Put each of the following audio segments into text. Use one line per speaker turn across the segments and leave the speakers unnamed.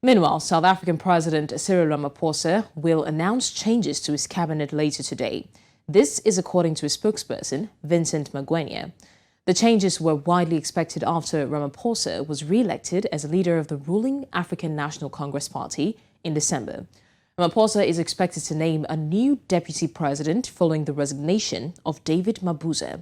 Meanwhile, South African President Cyril Ramaphosa will announce changes to his cabinet later today. This is according to his spokesperson, Vincent Magwenya. The changes were widely expected after Ramaphosa was re-elected as leader of the ruling African National Congress Party in December. Ramaphosa is expected to name a new deputy president following the resignation of David Mabuza.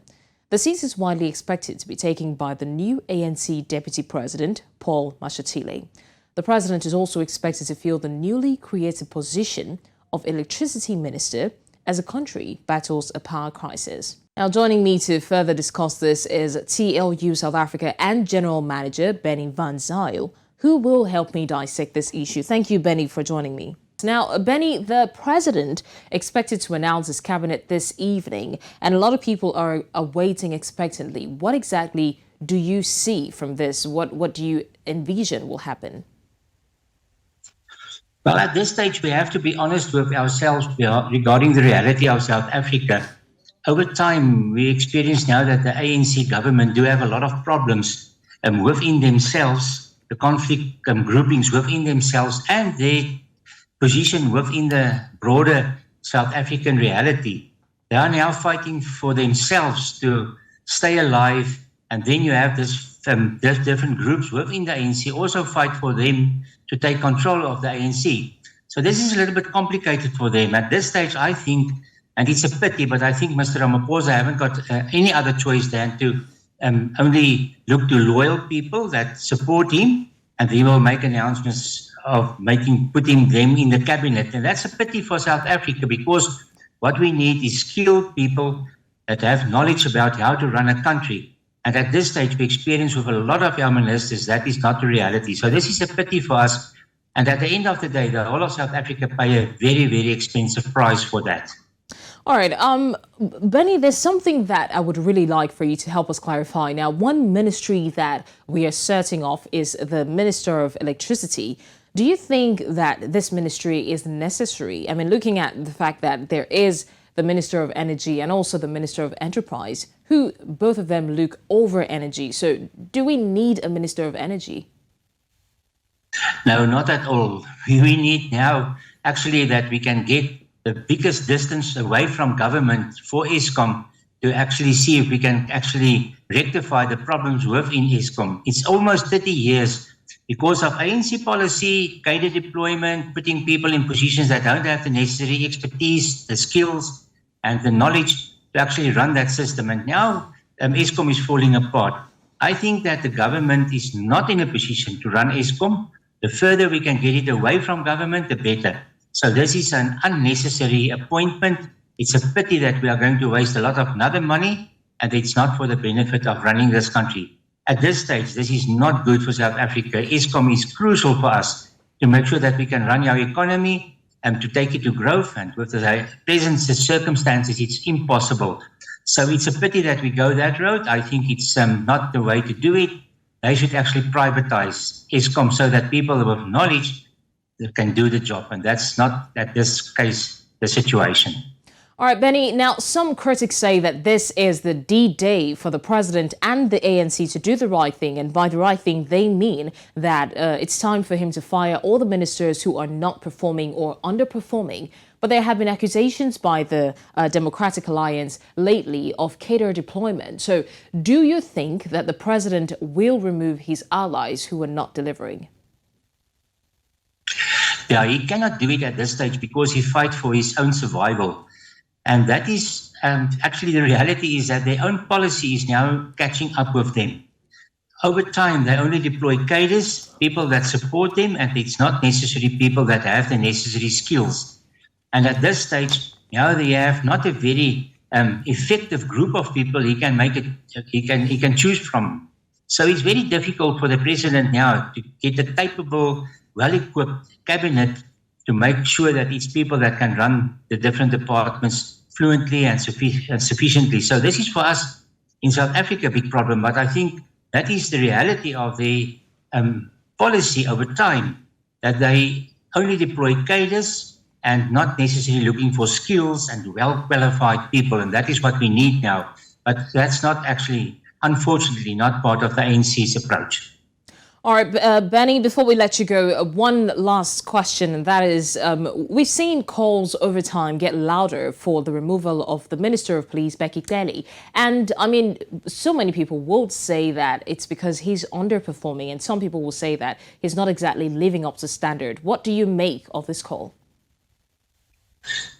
The seat is widely expected to be taken by the new ANC deputy president, Paul Mashatile. The president is also expected to fill the newly created position of electricity minister as the country battles a power crisis. Now, joining me to further discuss this is TLU South Africa and General Manager Bennie van Zyl, who will help me dissect this issue. Thank you, Bennie, for joining me. Now, Bennie, the president expected to announce his cabinet this evening, and a lot of people are awaiting expectantly. What exactly do you see from this? What do you envision will happen?
Well, at this stage, we have to be honest with ourselves regarding the reality of South Africa. Over time, we experience now that the ANC government do have a lot of problems within themselves, the conflict groupings within themselves, and their position within the broader South African reality. They are now fighting for themselves to stay alive, and then you have this different groups within the ANC also fight for them to take control of the ANC. So this is a little bit complicated for them. At this stage, I think, and it's a pity, but I think Mr. Ramaphosa haven't got any other choice than to only look to loyal people that support him, and he will make announcements of putting them in the cabinet. And that's a pity for South Africa, because what we need is skilled people that have knowledge about how to run a country. And at this stage, we experience with a lot of our ministers that is not the reality. So this is a pity for us. And at the end of the day, the whole of South Africa pay a very, very expensive price for that.
All right. Bennie, there's something that I would really like for you to help us clarify. Now, one ministry that we are certain of is the Minister of Electricity. Do you think that this ministry is necessary? I mean, looking at the fact that there is the Minister of Energy and also the Minister of Enterprise, who both of them look over energy. So do we need a Minister of Energy?
No, not at all. We need now actually that we can get the biggest distance away from government for Eskom to actually see if we can actually rectify the problems within Eskom. It's almost 30 years because of ANC policy, cadre deployment, putting people in positions that don't have the necessary expertise, the skills, and the knowledge to actually run that system. And now Eskom is falling apart. I think that the government is not in a position to run Eskom. The further we can get it away from government, the better. So this is an unnecessary appointment. It's a pity that we are going to waste a lot of other money, and it's not for the benefit of running this country. At this stage, this is not good for South Africa. Eskom is crucial for us to make sure that we can run our economy and to take it to growth. And with the present circumstances, it's impossible. So it's a pity that we go that road. I think it's not the way to do it. They should actually privatize Eskom so that people with knowledge can do the job. And that's not, at this case, the situation.
All right, Bennie, now some critics say that this is the D-Day for the president and the ANC to do the right thing. And by the right thing, they mean that it's time for him to fire all the ministers who are not performing or underperforming. But there have been accusations by the Democratic Alliance lately of cadre deployment. So do you think that the president will remove his allies who are not delivering?
Yeah, he cannot do it at this stage because he fights for his own survival. And that is actually the reality is that their own policy is now catching up with them. Over time, they only deploy cadres, people that support them, and it's not necessarily people that have the necessary skills. And at this stage, now they have not a very effective group of people he can choose from. So it's very difficult for the president now to get a capable, well-equipped cabinet to make sure that it's people that can run the different departments fluently and sufficiently. So this is for us in South Africa a big problem, but I think that is the reality of the policy over time, that they only deploy cadres and not necessarily looking for skills and well-qualified people, and that is what we need now. But that's not actually, unfortunately, not part of the ANC's approach.
All right, Bennie, before we let you go, one last question, and that is, we've seen calls over time get louder for the removal of the Minister of Police, Bennie. And I mean, so many people will say that it's because he's underperforming, and some people will say that he's not exactly living up to standard. What do you make of this call?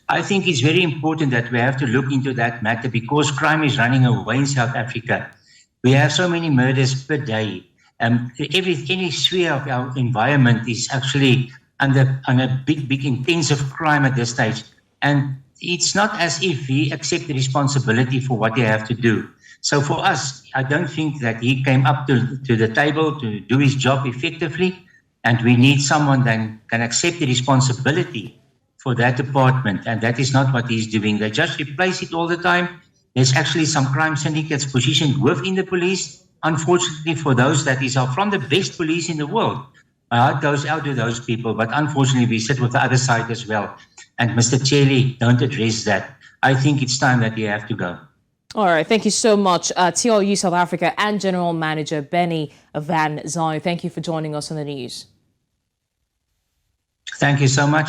I think it's very important that we have to look into that matter because crime is running away in South Africa. We have so many murders per day. Any sphere of our environment is actually under big intensive crime at this stage. And it's not as if he accepts the responsibility for what they have to do. So for us, I don't think that he came up to the table to do his job effectively. And we need someone that can accept the responsibility for that department. And that is not what he's doing. They just replace it all the time. There's actually some crime syndicates positioned within the police. Unfortunately for those that are from the best police in the world. My heart goes out to those people, but unfortunately we sit with the other side as well. And Mr. Chelly, don't address that. I think it's time that you have to go.
All right, thank you so much. TLU South Africa and General Manager Bennie van Zyl, thank you for joining us on the news.
Thank you so much.